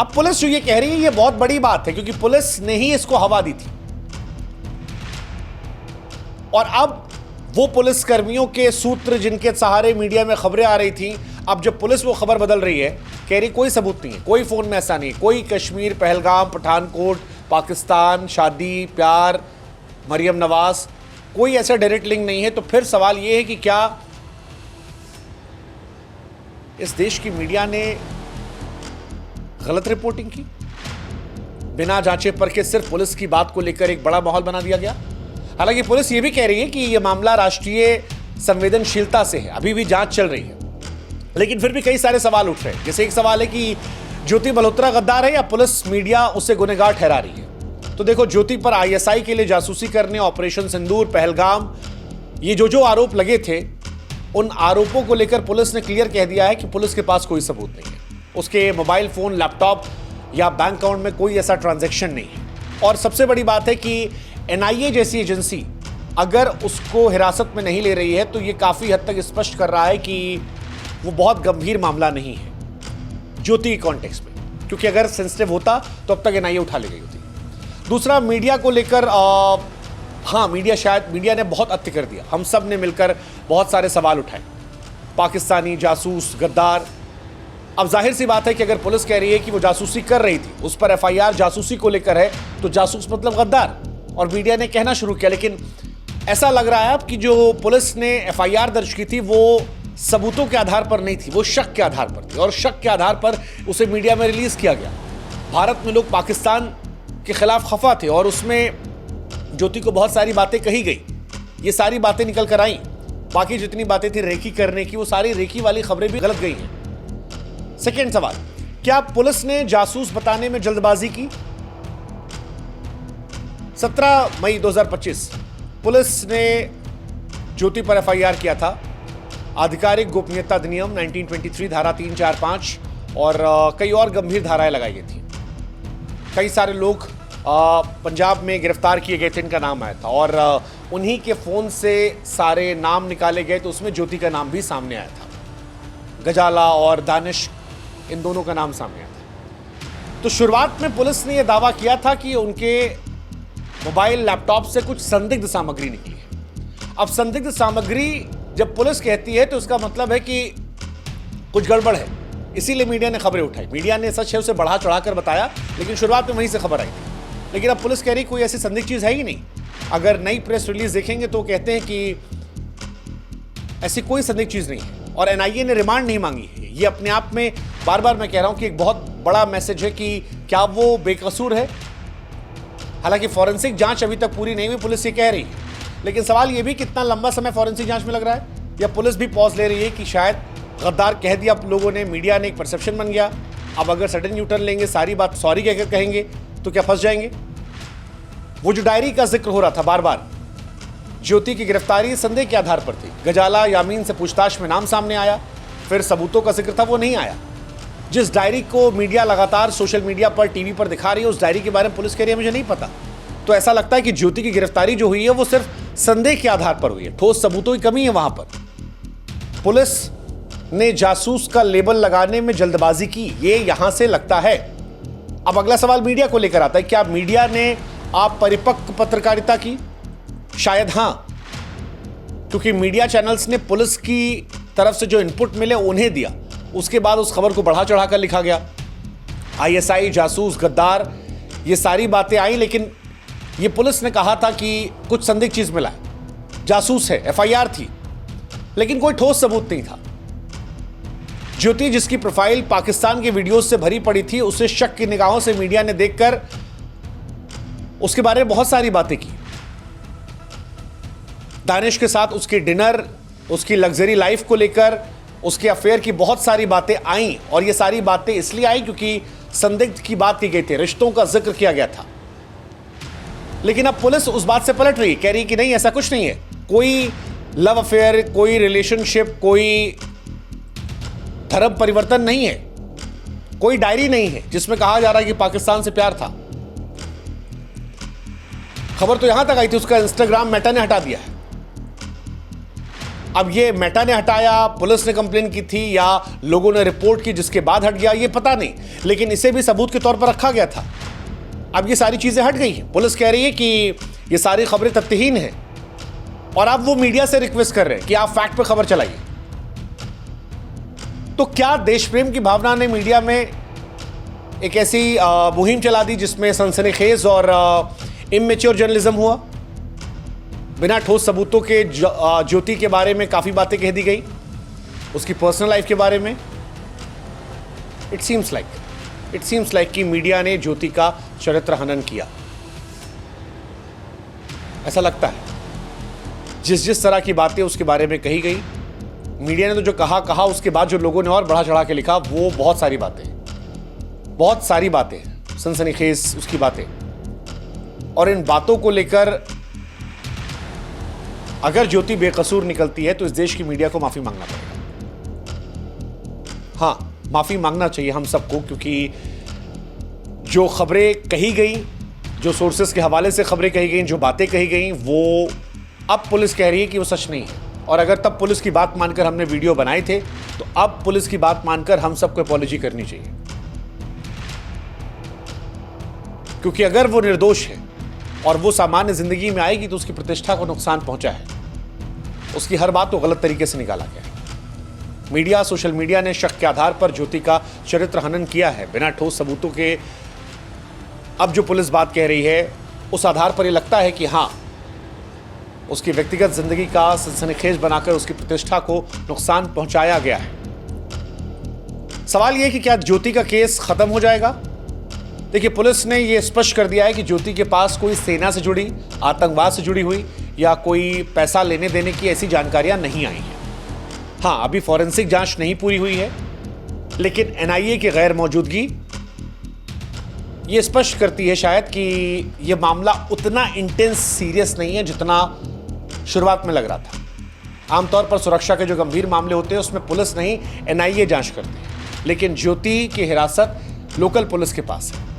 अब पुलिस जो ये कह रही है ये बहुत बड़ी बात है, क्योंकि पुलिस ने ही इसको हवा दी थी। और अब वो पुलिस कर्मियों के सूत्र जिनके सहारे मीडिया में खबरें आ रही थी, अब जब पुलिस वो खबर बदल रही है, कह रही कोई सबूत नहीं है, कोई फोन में ऐसा नहीं, कोई कश्मीर, पहलगाम, पठानकोट, पाकिस्तान, शादी, प्यार, मरियम नवाज, कोई ऐसा डायरेक्ट लिंक नहीं है। तो फिर सवाल ये है कि क्या इस देश की मीडिया ने गलत रिपोर्टिंग की? बिना जांचे परखे सिर्फ पुलिस की बात को लेकर एक बड़ा माहौल बना दिया गया। हालांकि पुलिस ये भी कह रही है कि यह मामला राष्ट्रीय संवेदनशीलता से है, अभी भी जांच चल रही है, लेकिन फिर भी कई सारे सवाल उठ रहे हैं। जैसे एक सवाल है कि ज्योति मल्होत्रा गद्दार है या पुलिस मीडिया उसे गुनहगार ठहरा रही है। तो देखो, ज्योति पर आईएसआई के लिए जासूसी करने, ऑपरेशन सिंदूर, पहलगाम, ये जो आरोप लगे थे, उन आरोपों को लेकर पुलिस ने क्लियर कह दिया है कि पुलिस के पास कोई सबूत नहीं है। उसके मोबाइल फोन, लैपटॉप या बैंक अकाउंट में कोई ऐसा ट्रांजैक्शन नहीं है। और सबसे बड़ी बात है कि एनआईए जैसी एजेंसी अगर उसको हिरासत में नहीं ले रही है तो ये काफी हद तक स्पष्ट कर रहा है कि वो बहुत गंभीर मामला नहीं है ज्योति के कॉन्टेक्स्ट में, क्योंकि अगर सेंसिटिव होता तो अब तक एनआईए उठा ले गई होती। दूसरा, मीडिया को लेकर हाँ, मीडिया ने बहुत अत्य कर दिया। हम सब ने मिलकर बहुत सारे सवाल उठाए, पाकिस्तानी जासूस, गद्दार। अब जाहिर सी बात है कि अगर पुलिस कह रही है कि वो जासूसी कर रही थी, उस पर एफआईआर जासूसी को लेकर है, तो जासूस मतलब गद्दार, और मीडिया ने कहना शुरू किया। लेकिन ऐसा लग रहा है अब कि जो पुलिस ने एफआईआर दर्ज की थी वो सबूतों के आधार पर नहीं थी, वो शक के आधार पर थी, और शक के आधार पर उसे मीडिया में रिलीज किया गया। भारत में लोग पाकिस्तान के खिलाफ खफा थे और उसमें ज्योति को बहुत सारी बातें कही गई, ये सारी बातें निकल कर आई। बाकी जितनी बातें थी रेकी करने की, वो सारी रेकी वाली खबरें भी गलत गई हैं। सेकेंड सवाल, क्या पुलिस ने जासूस बताने में जल्दबाजी की? 17 मई 2025 पुलिस ने ज्योति पर एफआईआर किया था। आधिकारिक गोपनीयता अधिनियम 1923 धारा 3, 4, 5 और कई और गंभीर धाराएं लगाई गई थी। कई सारे लोग पंजाब में गिरफ्तार किए गए थे, इनका नाम आया था, और उन्हीं के फोन से सारे नाम निकाले गए, तो उसमें ज्योति का नाम भी सामने आया था। गजाला और दानिश, इन दोनों का नाम सामने आया था। तो शुरुआत में पुलिस ने यह दावा किया था कि उनके मोबाइल, लैपटॉप से कुछ संदिग्ध सामग्री निकली है। अब संदिग्ध सामग्री जब पुलिस कहती है तो उसका मतलब है कि कुछ गड़बड़ है, इसीलिए मीडिया ने खबरें उठाई। मीडिया ने सच है उसे बढ़ा चढ़ाकर बताया, लेकिन शुरुआत में वहीं से खबर आई थी। लेकिन अब पुलिस कह रही कोई ऐसी संदिग्ध चीज है ही नहीं। अगर नई प्रेस रिलीज देखेंगे तो कहते हैं कि ऐसी कोई संदिग्ध चीज नहीं है, और एनआईए ने रिमांड नहीं मांगी है। ये अपने आप में बार बार मैं कह रहा हूं कि एक बहुत बड़ा मैसेज है कि क्या वो बेकसूर है। हालांकि फॉरेंसिक जांच अभी तक पूरी नहीं हुई, पुलिस ये कह रही है, लेकिन सवाल ये भी कितना लंबा समय फॉरेंसिक जांच में लग रहा है, या पुलिस भी पॉज ले रही है कि शायद गद्दार कह दिया आप लोगों ने, मीडिया ने, एक परसेप्शन बन गया। अब अगर सडन न्यूटर्न लेंगे, सारी बात सॉरी कहकर कहेंगे तो क्या फंस जाएंगे? वो जो डायरी का जिक्र हो रहा था बार बार, ज्योति की गिरफ्तारी संदेह के आधार पर थी। गजाला, यामीन से पूछताछ में नाम सामने आया, फिर सबूतों का जिक्र था, वो नहीं आया। जिस डायरी को मीडिया लगातार सोशल मीडिया पर, टीवी पर दिखा रही है, उस डायरी के बारे में पुलिस कह रही है मुझे नहीं पता। तो ऐसा लगता है कि ज्योति की गिरफ्तारी जो हुई है वो सिर्फ संदेह के आधार पर हुई है, ठोस सबूतों की कमी है वहां पर। पुलिस ने जासूस का लेबल लगाने में जल्दबाजी की, ये यहां से लगता है। अब अगला सवाल मीडिया को लेकर आता है, क्या मीडिया ने आप परिपक्व पत्रकारिता की? शायद हां, क्योंकि मीडिया चैनल्स ने पुलिस की तरफ से जो इनपुट मिले उन्हें दिया, उसके बाद उस खबर को बढ़ा चढ़ाकर लिखा गया। आईएसआई, जासूस, गद्दार, ये सारी बातें आई, लेकिन ये पुलिस ने कहा था कि कुछ संदिग्ध चीज मिला है, जासूस है, एफआईआर थी, लेकिन कोई ठोस सबूत नहीं था। ज्योति, जिसकी प्रोफाइल पाकिस्तान के वीडियोस से भरी पड़ी थी, उसे शक की निगाहों से मीडिया ने देखकर उसके बारे में बहुत सारी बातें की। दानिश के साथ उसके डिनर, उसकी लग्जरी लाइफ को लेकर, उसके अफेयर की बहुत सारी बातें आई, और ये सारी बातें इसलिए आई क्योंकि संदिग्ध की बात की गई थी, रिश्तों का जिक्र किया गया था। लेकिन अब पुलिस उस बात से पलट रही, कह रही कि नहीं, ऐसा कुछ नहीं है, कोई लव अफेयर, कोई रिलेशनशिप, कोई धर्म परिवर्तन नहीं है, कोई डायरी नहीं है जिसमें कहा जा रहा है कि पाकिस्तान से प्यार था। खबर तो यहां तक आई थी, उसका इंस्टाग्राम मेटा ने हटा दिया है। अब ये मेटा ने हटाया, पुलिस ने कंप्लेन की थी, या लोगों ने रिपोर्ट की जिसके बाद हट गया, ये पता नहीं, लेकिन इसे भी सबूत के तौर पर रखा गया था। अब ये सारी चीजें हट गई हैं। पुलिस कह रही है कि ये सारी खबरें तथ्यहीन हैं, और अब वो मीडिया से रिक्वेस्ट कर रहे हैं कि आप फैक्ट पर खबर चलाइए। तो क्या देश प्रेम की भावना ने मीडिया में एक ऐसी मुहिम चला दी जिसमें सनसनीखेज और इमैच्योर जर्नलिज्म हुआ? बिना ठोस सबूतों के ज्योति के बारे में काफी बातें कह दी गई, उसकी पर्सनल लाइफ के बारे में। इट सीम्स लाइक कि मीडिया ने ज्योति का चरित्र हनन किया, ऐसा लगता है। जिस तरह की बातें उसके बारे में कही गई, मीडिया ने तो जो कहा, उसके बाद जो लोगों ने और बढ़ा चढ़ा के लिखा, वो बहुत सारी बातें सनसनीखेज उसकी बातें। और इन बातों को लेकर अगर ज्योति बेकसूर निकलती है तो इस देश की मीडिया को माफी मांगना पड़ेगा। हाँ, माफी मांगना चाहिए हम सबको, क्योंकि जो खबरें कही गई, जो सोर्सेस के हवाले से खबरें कही गई, जो बातें कही गई, वो अब पुलिस कह रही है कि वो सच नहीं है। और अगर तब पुलिस की बात मानकर हमने वीडियो बनाए थे, तो अब पुलिस की बात मानकर हम सबको अपॉलॉजी करनी चाहिए, क्योंकि अगर वो निर्दोष है और वो सामान्य जिंदगी में आएगी तो उसकी प्रतिष्ठा को नुकसान पहुंचा है। उसकी हर बात को गलत तरीके से निकाला गया है। मीडिया, सोशल मीडिया ने शक के आधार पर ज्योति का चरित्र हनन किया है, बिना ठोस सबूतों के। अब जो पुलिस बात कह रही है, उस आधार पर यह लगता है कि हाँ, उसकी व्यक्तिगत जिंदगी का सनसनीखेज बनाकर उसकी प्रतिष्ठा को नुकसान पहुंचाया गया है। सवाल यह है कि क्या ज्योति का केस खत्म हो जाएगा? देखिए, पुलिस ने यह स्पष्ट कर दिया है कि ज्योति के पास कोई सेना से जुड़ी, आतंकवाद से जुड़ी हुई या कोई पैसा लेने देने की ऐसी जानकारियां नहीं आई हैं। हाँ, अभी फॉरेंसिक जांच नहीं पूरी हुई है, लेकिन एनआईए की गैर मौजूदगी ये स्पष्ट करती है शायद कि यह मामला उतना इंटेंस सीरियस नहीं है जितना शुरुआत में लग रहा था। आमतौर पर सुरक्षा के जो गंभीर मामले होते हैं उसमें पुलिस नहीं, एनआईए जांच करती है, लेकिन ज्योति की हिरासत लोकल पुलिस के पास है।